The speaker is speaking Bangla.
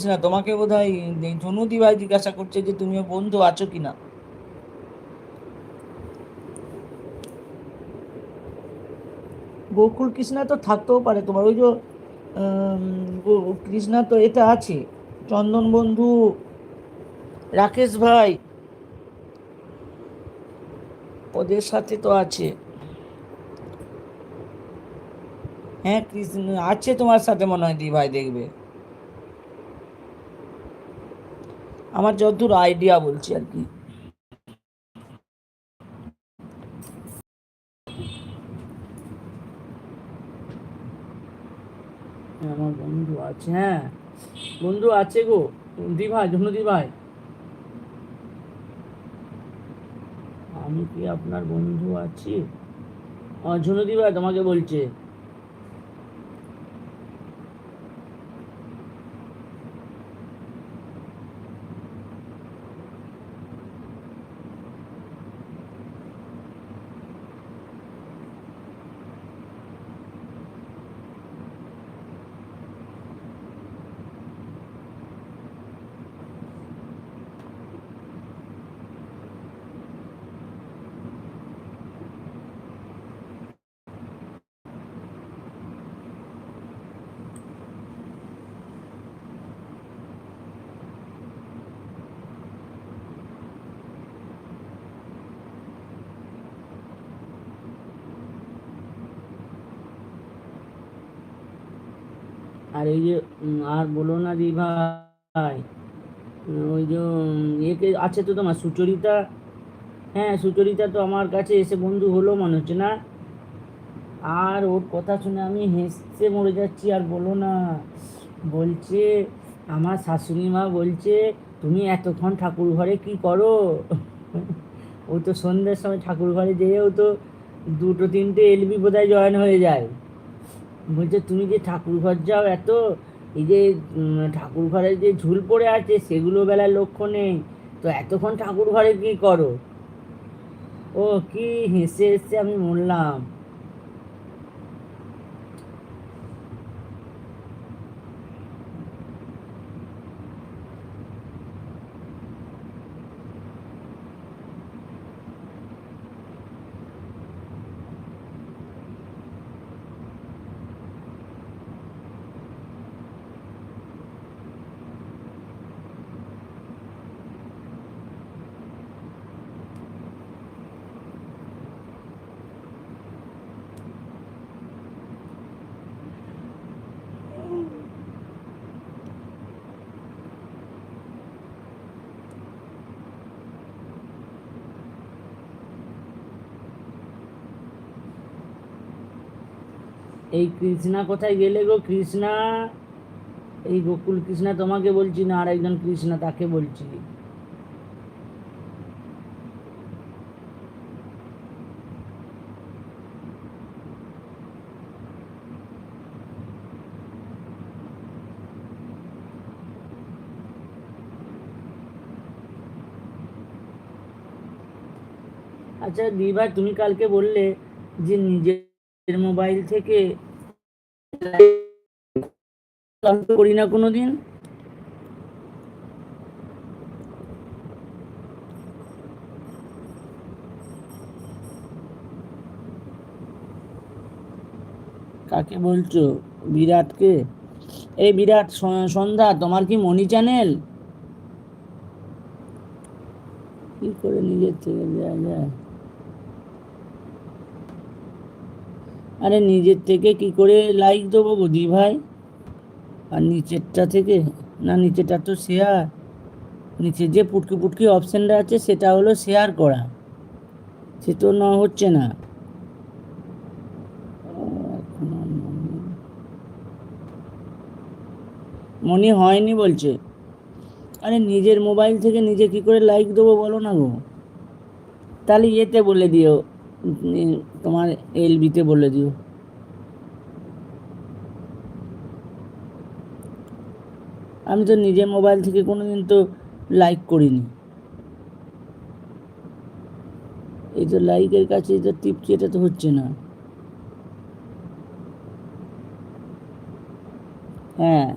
না, তোমাকে বোধহয় জনুদি ভাই জিজ্ঞাসা করছে যে তুমিও বন্ধু আছো কিনা। গোকুল কৃষ্ণা তো থাকতেও পারে তোমার ওই যে আম, কৃষ্ণা তো এটা আছে, চন্দন বন্ধু, রাকেশ ভাই, ওদের সাথে তো আছে। হ্যাঁ, কৃষ্ণ আছে তোমার সাথে মনে হয়, দি ভাই দেখবে। আমার যতদূর আইডিয়া বলছি আর কি। হ্যাঁ, আমার বন্ধু আছে, হ্যাঁ বন্ধু আছে গো। দি ভাই, জন্য দি ভাই, আমি কি আপনার বন্ধু আছি? ঝুনুদি ভাই তোমাকে বলছে। আর এই যে আর বলো না দি ভাই, ওই যে একে আছে তো তোমার সুচরিতা। হ্যাঁ, সুচরিতা তো আমার কাছে এসে বন্ধু হলো মনে হচ্ছে না। আর ওর কথা শুনে আমি হেসে মরে যাচ্ছি, আর বলো না। বলছে, আমার শাশুড়ি মা বলছে, তুমি এতক্ষণ ঠাকুর ঘরে কি করো? ও তো সন্ধ্যের সময় ঠাকুর ঘরে যেয়েও তো দুটো তিনটে এলবি বোধহয় জয়েন হয়ে যায়। বলছে তুমি যে ঠাকুর ঘর যাও এত, এই যে ঠাকুর ঘরে যে ঝুল পড়ে আছে সেগুলো বেলার লক্ষ্য নেই, তো এতক্ষণ ঠাকুর ঘরে কি করো? ও কি হেসে হেসে আমি মরলাম। এই কৃষ্ণা কোথায় গেলে গো কৃষ্ণা? এই গোকুল কৃষ্ণা তোমাকে বলছি না, আর একজন কৃষ্ণা তাকে বলছি। আচ্ছা দিবা, তুমি কালকে বললে যে নিজের মোবাইল থেকে করি না কোনোদিন। কাকে বলছো? বিরাটকে? এই বিরাট, সন্ধ্যা তোমার কি মনি চ্যানেল? কি করে নিজের থেকে দেওয়া যায়? আরে নিজের থেকে কি করে লাইক দেবো গো দি ভাই? আর নিচেরটা থেকে? না, নিচেরটা তো শেয়ার। নিচে যে পুটকি পুটকি অপশানটা আছে সেটা হলো শেয়ার করা, সে তো হচ্ছে না। এখন আর মনে হয়নি বলছে। আরে নিজের মোবাইল থেকে নিজে কি করে লাইক দেবো বলো না গো? তাহলে ইয়েতে বলে দিও, তোমার এলবিতে বলে দিও। আমি তো নিজের মোবাইল থেকে কোনোদিন তো লাইক করিনি। এই তো লাইকের কাছে এটা টিপছি, এটা তো হচ্ছে না। হ্যাঁ।